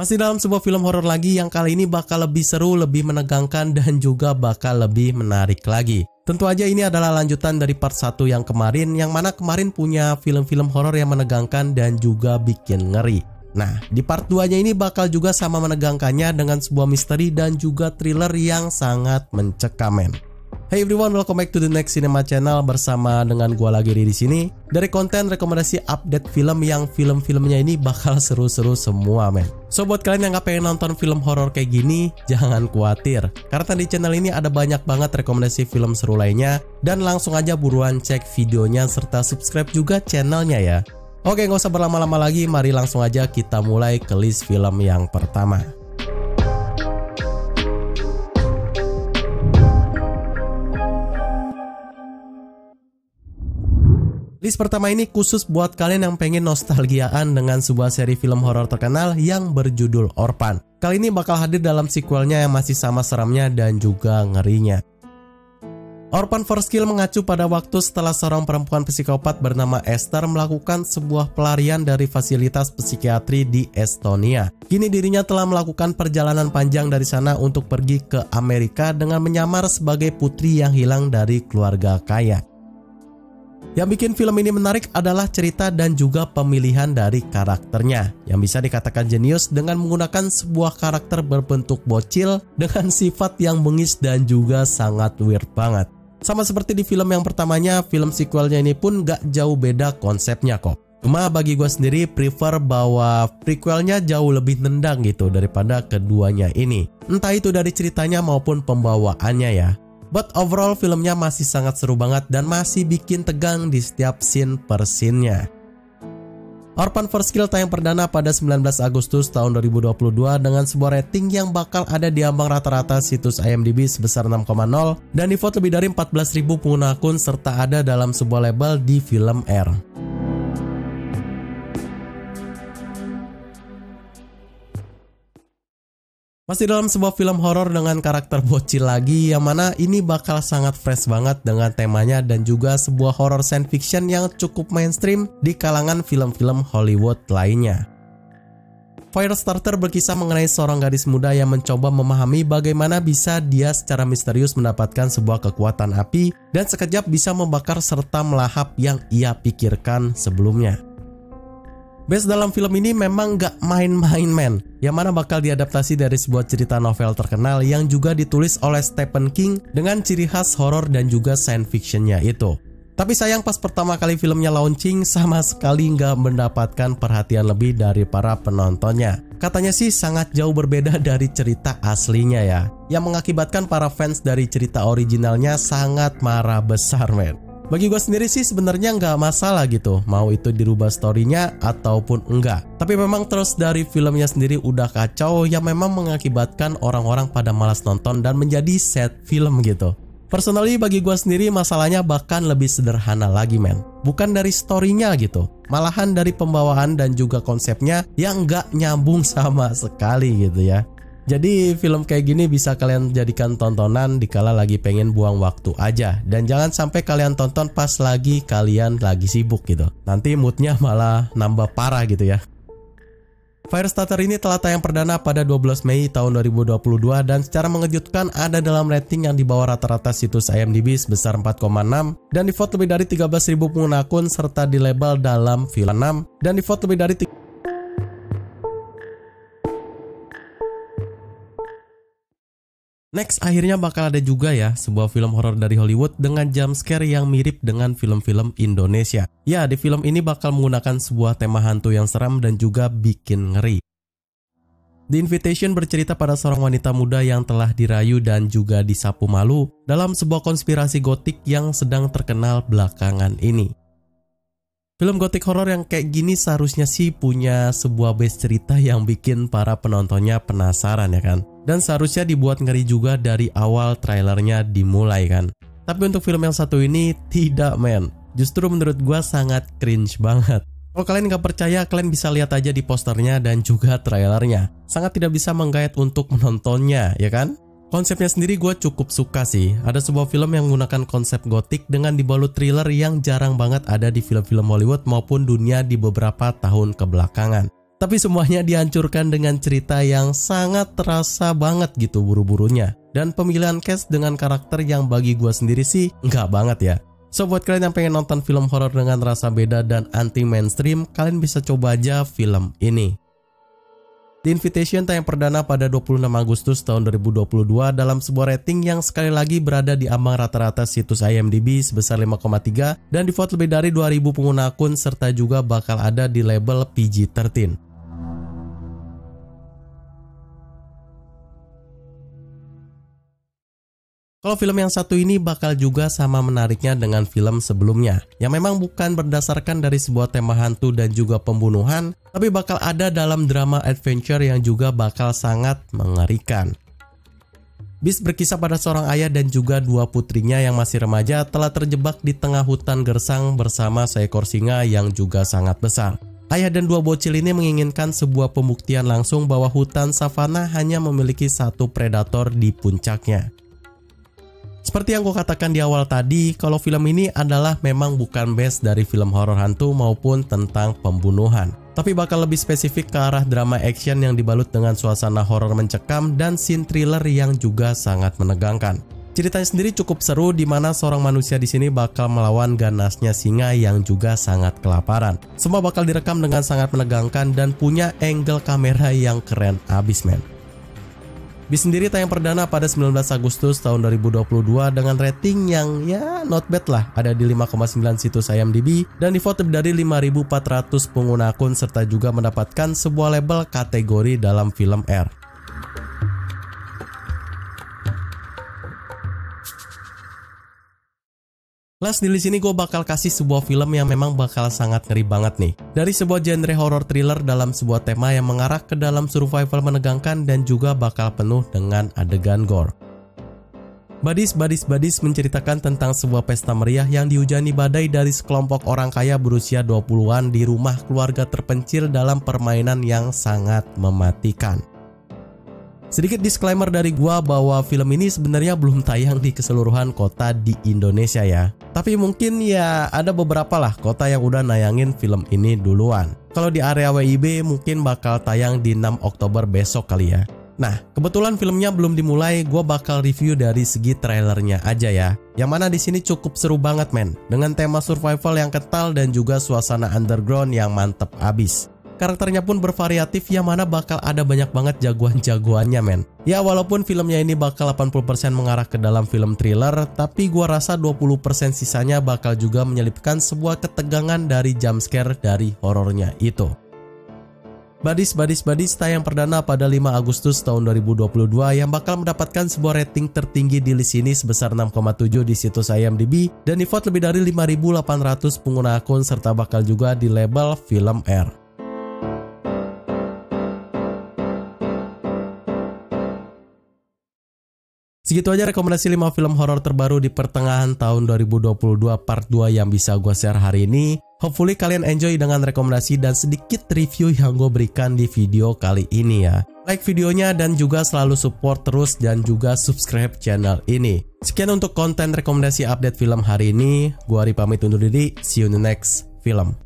Masih dalam sebuah film horor lagi yang kali ini bakal lebih seru, lebih menegangkan, dan juga bakal lebih menarik lagi. Tentu aja ini adalah lanjutan dari part 1 yang kemarin, yang mana kemarin punya film-film horor yang menegangkan dan juga bikin ngeri. Nah, di part 2-nya ini bakal juga sama menegangkannya dengan sebuah misteri dan juga thriller yang sangat mencekam, men. Hey everyone, welcome back to the Next Cinema Channel bersama dengan gua lagi di sini. Dari konten rekomendasi update film yang film-filmnya ini bakal seru-seru semua, men. So buat kalian yang gak pengen nonton film horor kayak gini, jangan khawatir. Karena di channel ini ada banyak banget rekomendasi film seru lainnya. Dan langsung aja buruan cek videonya serta subscribe juga channelnya ya. Oke, gak usah berlama-lama lagi, mari langsung aja kita mulai ke list film yang pertama. List pertama ini khusus buat kalian yang pengen nostalgiaan dengan sebuah seri film horor terkenal yang berjudul Orphan. Kali ini bakal hadir dalam sequelnya yang masih sama seramnya dan juga ngerinya. Orphan First Kill mengacu pada waktu setelah seorang perempuan psikopat bernama Esther melakukan sebuah pelarian dari fasilitas psikiatri di Estonia. Kini dirinya telah melakukan perjalanan panjang dari sana untuk pergi ke Amerika dengan menyamar sebagai putri yang hilang dari keluarga kaya. Yang bikin film ini menarik adalah cerita dan juga pemilihan dari karakternya yang bisa dikatakan jenius dengan menggunakan sebuah karakter berbentuk bocil dengan sifat yang bengis dan juga sangat weird banget. Sama seperti di film yang pertamanya, film sequelnya ini pun gak jauh beda konsepnya kok. Cuma bagi gue sendiri prefer bahwa prequelnya jauh lebih nendang gitu daripada keduanya ini. Entah itu dari ceritanya maupun pembawaannya ya. But overall filmnya masih sangat seru banget dan masih bikin tegang di setiap scene per scene-nya. Orphan First Kill tayang perdana pada 19 Agustus tahun 2022 dengan sebuah rating yang bakal ada di ambang rata-rata situs IMDb sebesar 6,0 dan di-vote lebih dari 14.000 pengguna akun serta ada dalam sebuah label di Film R. Masih dalam sebuah film horor dengan karakter bocil lagi yang mana ini bakal sangat fresh banget dengan temanya dan juga sebuah horror science fiction yang cukup mainstream di kalangan film-film Hollywood lainnya. Firestarter berkisah mengenai seorang gadis muda yang mencoba memahami bagaimana bisa dia secara misterius mendapatkan sebuah kekuatan api dan sekejap bisa membakar serta melahap yang ia pikirkan sebelumnya. Base dalam film ini memang gak main-main, men, yang mana bakal diadaptasi dari sebuah cerita novel terkenal yang juga ditulis oleh Stephen King dengan ciri khas horor dan juga science fictionnya itu. Tapi sayang pas pertama kali filmnya launching sama sekali gak mendapatkan perhatian lebih dari para penontonnya. Katanya sih sangat jauh berbeda dari cerita aslinya ya, yang mengakibatkan para fans dari cerita originalnya sangat marah besar, men. Bagi gue sendiri sih sebenarnya nggak masalah gitu, mau itu dirubah storynya ataupun enggak. Tapi memang terus dari filmnya sendiri udah kacau yang memang mengakibatkan orang-orang pada malas nonton dan menjadi sad film gitu. Personally bagi gue sendiri masalahnya bahkan lebih sederhana lagi, men. Bukan dari storynya gitu, malahan dari pembawaan dan juga konsepnya yang nggak nyambung sama sekali gitu ya. Jadi film kayak gini bisa kalian jadikan tontonan dikala lagi pengen buang waktu aja. Dan jangan sampai kalian tonton pas kalian lagi sibuk gitu. Nanti moodnya malah nambah parah gitu ya. Firestarter ini telah tayang perdana pada 12 Mei tahun 2022 dan secara mengejutkan ada dalam rating yang di bawah rata-rata situs IMDb sebesar 4,6 dan di-vote lebih dari 13.000 pengguna akun serta di label dalam film 6 dan di-vote lebih dari Next, akhirnya bakal ada juga ya sebuah film horor dari Hollywood dengan jump scare yang mirip dengan film-film Indonesia. Ya, di film ini bakal menggunakan sebuah tema hantu yang seram dan juga bikin ngeri. The Invitation bercerita pada seorang wanita muda yang telah dirayu dan juga disapu malu dalam sebuah konspirasi gotik yang sedang terkenal belakangan ini. Film gotik horor yang kayak gini seharusnya sih punya sebuah base cerita yang bikin para penontonnya penasaran ya kan. Dan seharusnya dibuat ngeri juga dari awal trailernya dimulai kan. Tapi untuk film yang satu ini tidak, men. Justru menurut gua sangat cringe banget. Kalau kalian nggak percaya, kalian bisa lihat aja di posternya dan juga trailernya. Sangat tidak bisa menggait untuk menontonnya ya kan. Konsepnya sendiri gue cukup suka sih. Ada sebuah film yang menggunakan konsep gotik dengan dibalut thriller yang jarang banget ada di film-film Hollywood maupun dunia di beberapa tahun kebelakangan. Tapi semuanya dihancurkan dengan cerita yang sangat terasa banget gitu buru-burunya. Dan pemilihan cast dengan karakter yang bagi gue sendiri sih nggak banget ya. So buat kalian yang pengen nonton film horor dengan rasa beda dan anti mainstream, kalian bisa coba aja film ini. The Invitation tayang perdana pada 26 Agustus tahun 2022 dalam sebuah rating yang sekali lagi berada di ambang rata-rata situs IMDb sebesar 5,3 dan di-vote lebih dari 2000 pengguna akun serta juga bakal ada di label PG-13. Kalau film yang satu ini bakal juga sama menariknya dengan film sebelumnya, yang memang bukan berdasarkan dari sebuah tema hantu dan juga pembunuhan, tapi bakal ada dalam drama adventure yang juga bakal sangat mengerikan. Beast berkisah pada seorang ayah dan juga dua putrinya yang masih remaja telah terjebak di tengah hutan gersang bersama seekor singa yang juga sangat besar. Ayah dan dua bocil ini menginginkan sebuah pembuktian langsung bahwa hutan savana hanya memiliki satu predator di puncaknya. Seperti yang gue katakan di awal tadi, kalau film ini adalah memang bukan base dari film horor hantu maupun tentang pembunuhan, tapi bakal lebih spesifik ke arah drama action yang dibalut dengan suasana horor mencekam dan scene thriller yang juga sangat menegangkan. Ceritanya sendiri cukup seru di mana seorang manusia di sini bakal melawan ganasnya singa yang juga sangat kelaparan. Semua bakal direkam dengan sangat menegangkan dan punya angle kamera yang keren abis men. Beast sendiri tayang perdana pada 19 Agustus tahun 2022 dengan rating yang ya not bad lah, ada di 5,9 situs IMDb dan di-vote lebih dari 5.400 pengguna akun serta juga mendapatkan sebuah label kategori dalam film R. Last di sini gue bakal kasih sebuah film yang memang bakal sangat ngeri banget nih. Dari sebuah genre horror thriller dalam sebuah tema yang mengarah ke dalam survival menegangkan dan juga bakal penuh dengan adegan gore. Badis menceritakan tentang sebuah pesta meriah yang dihujani badai dari sekelompok orang kaya berusia 20-an di rumah keluarga terpencil dalam permainan yang sangat mematikan. Sedikit disclaimer dari gua bahwa film ini sebenarnya belum tayang di keseluruhan kota di Indonesia ya. Tapi mungkin ya ada beberapa lah kota yang udah nayangin film ini duluan. Kalau di area WIB mungkin bakal tayang di 6 Oktober besok kali ya. Nah, kebetulan filmnya belum dimulai, gua bakal review dari segi trailernya aja ya. Yang mana di sini cukup seru banget men, dengan tema survival yang kental dan juga suasana underground yang mantep abis. Karakternya pun bervariatif yang mana bakal ada banyak banget jagoan-jagoannya men. Ya walaupun filmnya ini bakal 80% mengarah ke dalam film thriller, tapi gua rasa 20% sisanya bakal juga menyelipkan sebuah ketegangan dari jumpscare dari horornya itu. Badis tayang perdana pada 5 Agustus tahun 2022 yang bakal mendapatkan sebuah rating tertinggi di list ini sebesar 6,7 di situs IMDb dan di-vote lebih dari 5.800 pengguna akun serta bakal juga di label film R. Segitu aja rekomendasi 5 film horor terbaru di pertengahan tahun 2022 part 2 yang bisa gue share hari ini. Hopefully kalian enjoy dengan rekomendasi dan sedikit review yang gue berikan di video kali ini ya. Like videonya dan juga selalu support terus dan juga subscribe channel ini. Sekian untuk konten rekomendasi update film hari ini. Gue Ari pamit undur diri. See you in the next film.